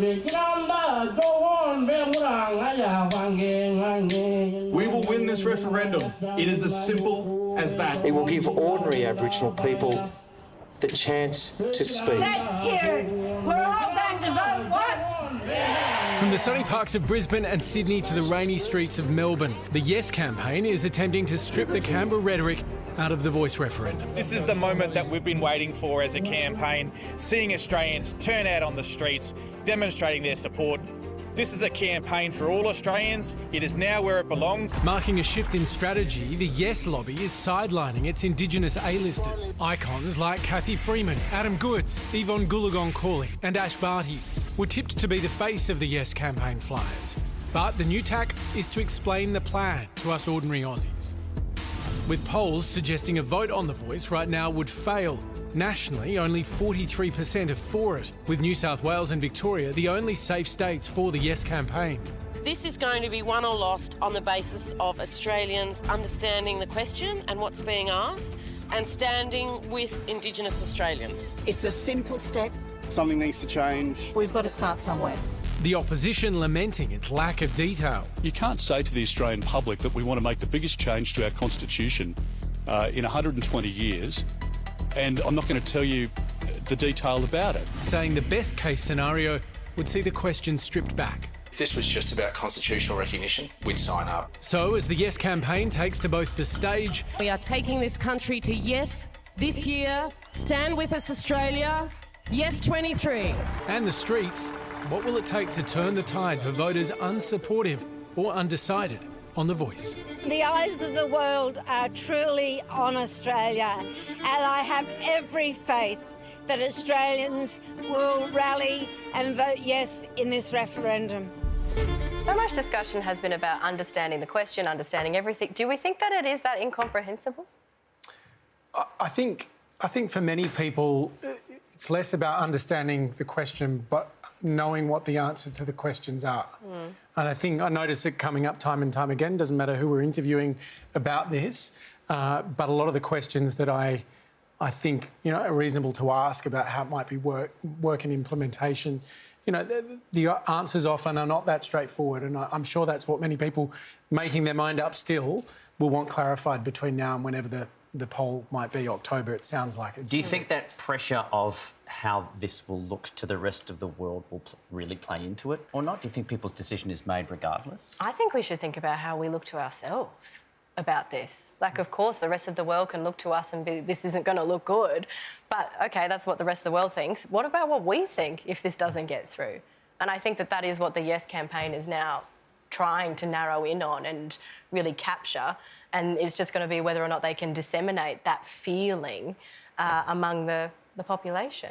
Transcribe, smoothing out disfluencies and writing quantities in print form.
We will win this referendum. It is as simple as that. It will give ordinary Aboriginal people the chance to speak. Let's hear it. We're all going to vote once. From the sunny parks of Brisbane and Sydney to the rainy streets of Melbourne, the Yes campaign is attempting to strip the Canberra rhetoric out of the Voice referendum. This is the moment that we've been waiting for as a campaign, seeing Australians turn out on the streets, demonstrating their support. This is a campaign for all Australians. It is now where it belongs. Marking a shift in strategy, the Yes lobby is sidelining its Indigenous A-listers. Icons like Kathy Freeman, Adam Goods, Yvonne Goolagong-Cawley and Ash Barty were tipped to be the face of the Yes campaign flyers. But the new tack is to explain the plan to us ordinary Aussies. With polls suggesting a vote on the Voice right now would fail. Nationally, only 43% are for it, with New South Wales and Victoria the only safe states for the Yes campaign. This is going to be won or lost on the basis of Australians understanding the question and what's being asked and standing with Indigenous Australians. It's a simple step. Something needs to change. We've got to start somewhere. The opposition lamenting its lack of detail. You can't say to the Australian public that we want to make the biggest change to our constitution in 120 years, and I'm not going to tell you the detail about it. Saying the best case scenario would see the question stripped back. If this was just about constitutional recognition, we'd sign up. So as the Yes campaign takes to both the stage... We are taking this country to Yes this year. Stand with us, Australia. Yes 23. and the streets, what will it take to turn the tide for voters unsupportive or undecided on the Voice? The eyes of the world are truly on Australia, and I have every faith that Australians will rally and vote yes in this referendum. So much discussion has been about understanding the question, understanding everything. Do we think that it is that incomprehensible? I think for many people, it's less about understanding the question, but knowing what the answer to the questions are. And I notice it coming up time and time again. Doesn't matter who we're interviewing about this, but a lot of the questions that I think are reasonable to ask about how it might be work and implementation. The answers often are not that straightforward, and I'm sure that's what many people making their mind up still will want clarified between now and whenever the poll might be, October, it sounds like. Do you think that pressure of how this will look to the rest of the world will really play into it or not? Do you think people's decision is made regardless? I think we should think about how we look to ourselves about this. Like, of course, the rest of the world can look to us and be, this isn't going to look good, but, OK, that's what the rest of the world thinks. What about what we think if this doesn't get through? And I think that is what the Yes campaign is now trying to narrow in on and really capture, and it's just going to be whether or not they can disseminate that feeling among the population.